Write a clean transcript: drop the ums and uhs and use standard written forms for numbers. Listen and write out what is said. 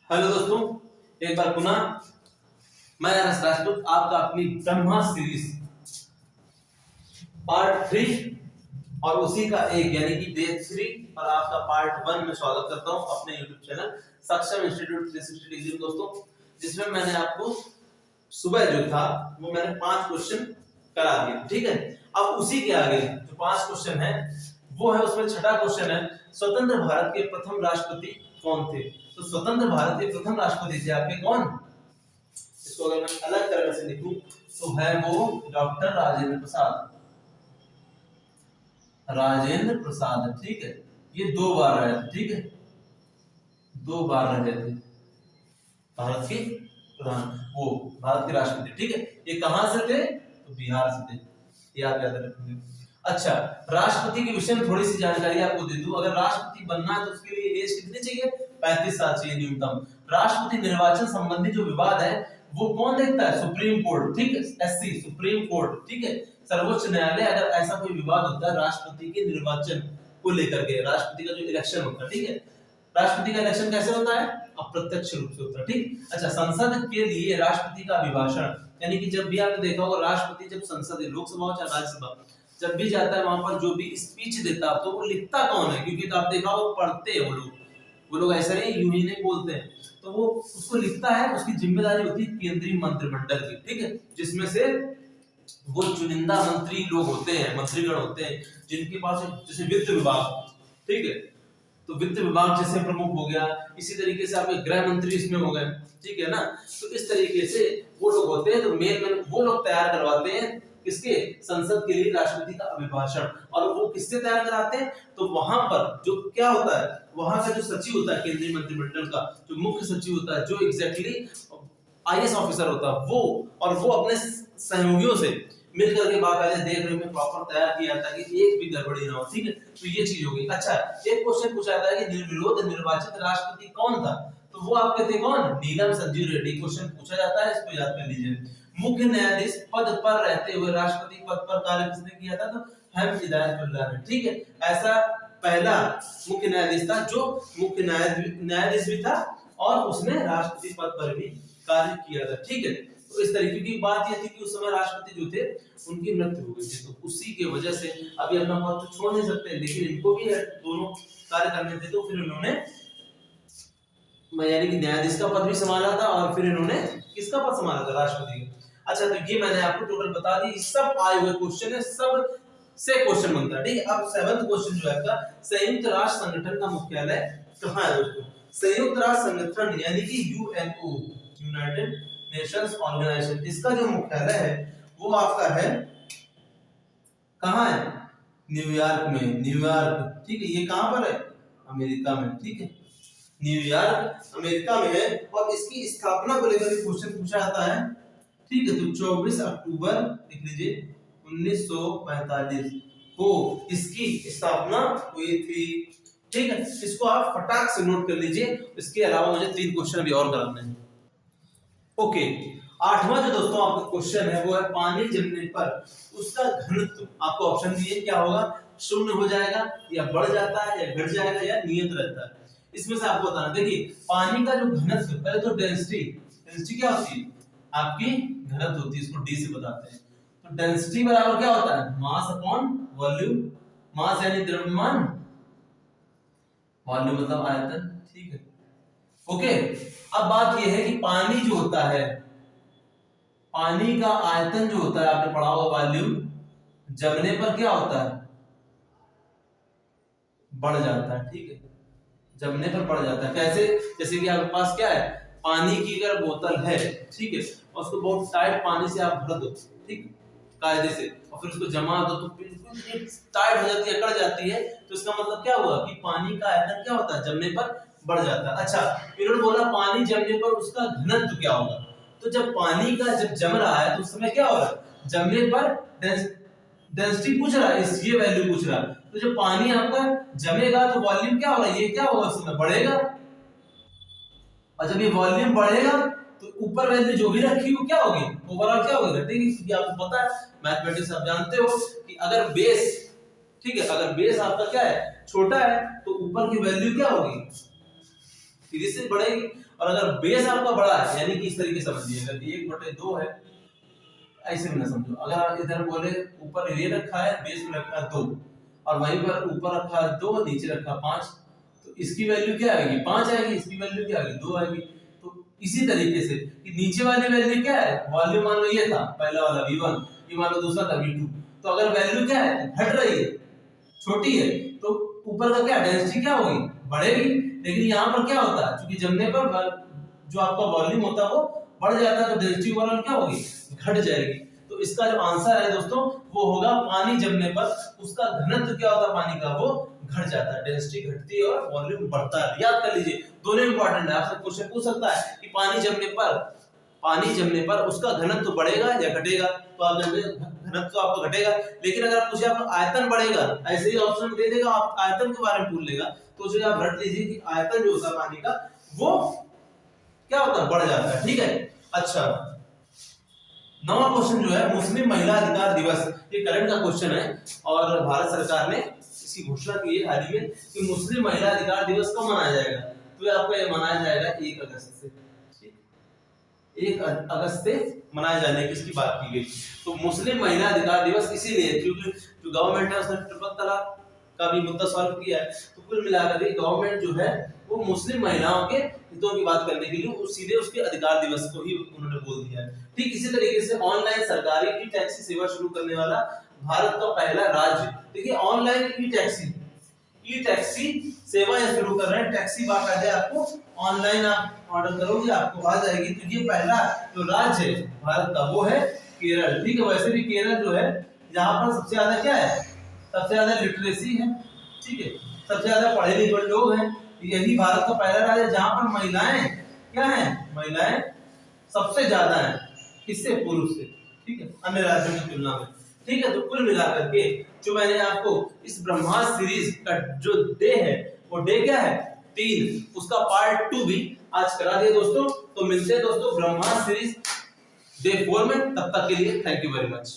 Hello दोस्तों, एक बार पुनः मैं रस राजपूत आपका अपनी ब्रह्मा सीरीज पार्ट 3 और उसी का एक यानी कि डे 3 और आपका पार्ट 1 में स्वागत करता हूं अपने YouTube चैनल सक्षम इंस्टीट्यूट 360 डिग्री में दोस्तों, जिसमें मैंने आपको सुबह जो था वो मैंने 5 क्वेश्चन करा दिए। ठीक है, अब उसी के आगे जो 5 क्वेश्चन है वो है, उसमें छठा क्वेश्चन है स्वतंत्र भारत के प्रथम राष्ट्रपति कौन थे। तो स्वतंत्र भारत के प्रथम राष्ट्रपति थे आपके कौन, इसको अगर मैं अलग तरह से लिखूं तो है वो डॉक्टर राजेंद्र प्रसाद। राजेंद्र प्रसाद, ठीक है, ये 2 बार रहे थे। ठीक है, 2 बार रहे थे भारत के भारत के राष्ट्रपति। ठीक है, ये कहां से थे, तो बिहार से थे, याद रखेंगे। अच्छा, राष्ट्रपति के विषय में थोड़ी सी जानकारी आपको दे दूं। अगर राष्ट्रपति बनना है तो उसके लिए एज कितनी चाहिए, 35 साल चाहिए न्यूनतम। राष्ट्रपति निर्वाचन संबंधी जो विवाद है वो कौन देखता है, सुप्रीम कोर्ट। ठीक है, एससी सुप्रीम कोर्ट। ठीक है, सर्वोच्च न्यायालय अगर ऐसा कोई विवाद होता है राष्ट्रपति के निर्वाचन को लेकर के, राष्ट्रपति का जो इलेक्शन होता है, ठीक है, राष्ट्रपति का इलेक्शन कैसे होता है, अप्रत्यक्ष रूप से होता है। ठीक, अच्छा, संसद के लिए राष्ट्रपति का अभिभाषण, यानी कि जब भी आपने देखा होगा राष्ट्रपति जब संसद लोकसभा हो चाहे राज्यसभा जब भी जाता है वहां पर जो भी स्पीच देता है तो वो लिखता कौन है, क्योंकि तो आप देखा वो पढ़ते हैं वो लोग ऐसा नहीं यूं ही नहीं बोलते हैं, तो वो उसको लिखता है। उसकी जिम्मेदारी होती है केंद्रीय मंत्रिमंडल की। ठीक है, जिसमें से वो चुनिंदा मंत्री लोग होते हैं, मंत्रीगण होते हैं जिनके पास जैसे वित्त विभाग, ठीक है, तो वित्त विभाग जैसे प्रमुख हो गया, इसी तरीके से आपके गृह मंत्री इसमें हो गए। ठीक है ना, तो इस तरीके से वो लोग होते हैं, तो मेन वो लोग तैयार करवाते हैं किसके, संसद के लिए राष्ट्रपति का अभिभाषण। और वो किससे तैयार कराते हैं, तो वहां पर जो क्या होता है, वहां का जो सचिव होता है केंद्रीय मंत्रिमंडल का, जो मुख्य सचिव होता है, जो एग्जैक्टली आईएएस ऑफिसर होता है वो, और वो अपने सहयोगियों से मिलकर के बाकायदे देख रेख में प्रॉपर तैयार किया जाता है कि एक भी गड़बड़ी ना हो। ठीक है, तो ये चीज होगी। अच्छा, एक क्वेश्चन पूछा जाता है कि निर्विरोध निर्वाचित राष्ट्रपति कौन था, तो वो आपके थे कौन, नीलम संजीव रेड्डी। क्वेश्चन पूछा जाता है, इसको याद कर लीजिए। मुख्य न्यायाधीश पद पर रहते हुए राष्ट्रपति पद पर कार्य किसने किया था, तो हैम हिदायतुल्लाह ने। ठीक है, ऐसा पहला मुख्य न्यायाधीश था जो मुख्य न्यायाधीश भी था और उसने राष्ट्रपति पद पर भी कार्य किया था। ठीक है, तो इस तरीके की बात यह थी कि उस समय राष्ट्रपति जो थे उनकी मृत्यु हो गई थी, तो उसी की वजह से अभी अपना पद तो छोड़ नहीं सकते, लेकिन इनको भी दोनों कार्य करने थे, तो फिर इन्होंने यानी कि न्यायाधीश का पद भी संभाला था और फिर इन्होंने किसका पद संभाला था, राष्ट्रपति का। अच्छा, तो ये मैंने आपको टोटल बता दी, सब आए हुए क्वेश्चन है, सब से क्वेश्चन बनता है। ठीक है, अब 7वां क्वेश्चन जो है आपका, संयुक्त राष्ट्र संगठन का मुख्यालय कहां है दोस्तों। संयुक्त राष्ट्र संगठन यानी कि यूएनओ, यूनाइटेड नेशंस ऑर्गेनाइजेशन, इसका जो मुख्यालय है वो आपका है कहां है, न्यूयॉर्क में। न्यूयॉर्क, ठीक है, ये कहां पर है, अमेरिका में। ठीक है, न्यूयॉर्क अमेरिका में है, और इसकी स्थापना को लेकर क्वेश्चन पूछा जाता है। ठीक है, तो 24 अक्टूबर लिख लीजिए 1945 को इसकी स्थापना हुई थी। ठीक है, इसको आप फटाक से नोट कर लीजिए। इसके अलावा मुझे 3 क्वेश्चन अभी और कराने हैं। ओके, 8वां जो दोस्तों आपका क्वेश्चन है वो है पानी जमने पर उसका घनत्व। आपको ऑप्शन दिए, क्या होगा, शून्य हो जाएगा या बढ़ जाता है या घट जाएगा या नियत रहता है। इसमें से आपको बताना, देखिए पानी का जो घनत्व, पहले तो डेंसिटी क्या होती है आपकी, घनत्व होती है, इसको डी से बताते हैं। तो डेंसिटी बराबर क्या होता है, मास अपॉन वॉल्यूम। मास यानी द्रव्यमान, वॉल्यूम मतलब आयतन। ठीक है, ओके। अब बात यह है कि पानी जो होता है, पानी का आयतन जो होता है, आपने पढ़ा होगा वॉल्यूम, जमने पर क्या होता है, बढ़ जाता है। ठीक है, जमने पर बढ़ जाता है। कैसे, जैसे कि आपके पास क्या है, पानी की अगर बोतल है, ठीक है, और उसको बहुत टाइट पानी से आप भर दो, ठीक, कायदे से, और फिर उसको जमा दो, तो बिल्कुल टाइट हो जाती है, अकड़ जाती है, तो इसका मतलब क्या हुआ कि पानी का आयतन क्या होता है, जमने पर बढ़ जाता है। अच्छा, इन्होंने बोला पानी जमने पर उसका घनत्व क्या होगा, तो जब पानी का जब जम रहा है तो उस समय क्या हो रहा है, जमने पर डेंसिटी पूछ रहा है, इस ये वैल्यू पूछ रहा है, तो जब पानी आपका जमेगा तो वॉल्यूम क्या होगा, ये क्या होगा, उस समय बढ़ेगा, और जब ये वॉल्यूम बढ़ेगा तो ऊपर वैल्यू जो भी रखी वो क्या होगी, ओवरऑल क्या होगी, घटेगी। क्योंकि आपको पता है मैथमेटिक्स आप जानते हो कि अगर बेस, ठीक है, अगर बेस आपका क्या है, छोटा है, तो ऊपर की वैल्यू क्या होगी, सीरीज से बढ़ेगी। और अगर बेस आपका बड़ा है, यानी कि इस तरीके से समझिए, अगर 1/2 है, ऐसे में ना समझो, अगर इधर बोले ऊपर ये रखा है, बेस में रखा है 2, और वहीं पर ऊपर रखा है 2, नीचे रखा 5, तो इसकी वैल्यू क्या आएगी? 5 आएगी। इसकी वैल्यू क्या आएगी? 2 आएगी। तो इसी तरीके से कि नीचे वाली वैल्यू क्या है? वॉल्यूम मान लो ये था पहला वाला V1, ये मान लो दूसरा था V2। तो अगर वैल्यू क्या है? घट रही है, छोटी है, तो ऊपर का क्या डेंसिटी क्या होगी? बढ़ेगी। लेकिन यहाँ पर क्या होता है? क्योंकि जमने पर जो आपका वॉल्यूम होता है वो बढ़ जाता है, तो डेंसिटी ओवरऑल क्या होगी? घट जाएगी। तो इसका जो आंसर है दोस्तों वो होगा पानी जमने पर उसका घनत्व क्या होता है पानी का? वो घट जाता है, डेंसिटी घटती है और वॉल्यूम बढ़ता है। याद कर लीजिए, दोनों इंपॉर्टेंट है। आपसे क्वेश्चन पूछ सकता है कि पानी जमने पर उसका घनत्व बढ़ेगा या घटेगा? तो आप घनत्व आपका घटेगा। लेकिन अगर आप पूछे आपका आयतन बढ़ेगा, ऐसे ही ऑप्शन दे देगा, आप आयतन के बारे में पूछ लेगा, तो जो आप रट लीजिए कि आयतन जो होता है पानी का वो क्या होता है? बढ़ जाता है। ठीक है। अच्छा, 9वां क्वेश्चन जो है मुस्लिम महिला अधिकार दिवस, ये करंट का क्वेश्चन है और भारत सरकार ने इसकी घोषणा की है हाल ही में कि मुस्लिम महिला अधिकार दिवस कब मनाया जाएगा। तो ये आपका ये मनाया जाएगा 1 अगस्त से। 1 अगस्त से मनाए जाने की इसकी बात की गई। तो मुस्लिम महिला अधिकार दिवस इसीलिए क्योंकि जो गवर्नमेंट है उसने ट्रिपल तलाक का भी मुद्दा सॉल्व किया है। तो कुल मिलाकर के गवर्नमेंट जो है वो मुस्लिम महिलाओं के हितों की बात करने के लिए सीधे उसके अधिकार दिवस को ही उन्होंने बोल दिया है। ठीक इसी तरीके से ऑनलाइन सरकारी ई टैक्सी सेवा शुरू करने वाला भारत का पहला राज्य, देखिए ऑनलाइन ई टैक्सी सेवा ये शुरू कर रहे हैं। टैक्सी बाकायदा आपको ऑनलाइन आप ऑर्डर करोगे आपको आ जाएगी। तो ये पहला जो राज्य है भारत का वो है केरल। ठीक है। वैसे भी केरल जो है यहाँ पर सबसे ज्यादा क्या है? सबसे ज्यादा लिटरेसी है। ठीक है। सबसे ज्यादा पढ़े लिखे लोग हैं। यही भारत का पहला राज्य है जहाँ पर महिलाएं क्या है? महिलाएं सबसे ज्यादा है, किससे? पुरुष से। ठीक है, अन्य राज्यों की तुलना में। ठीक है। तो कुल मिलाकर के जो मैंने आपको इस ब्रह्मास्त्र सीरीज का जो डे है वो डे क्या है? 3, उसका पार्ट 2 भी आज करा दिया दोस्तों। तो मिलते हैं दोस्तों ब्रह्मास्त्र सीरीज डे 4 में। तब तक के लिए थैंक यू वेरी मच।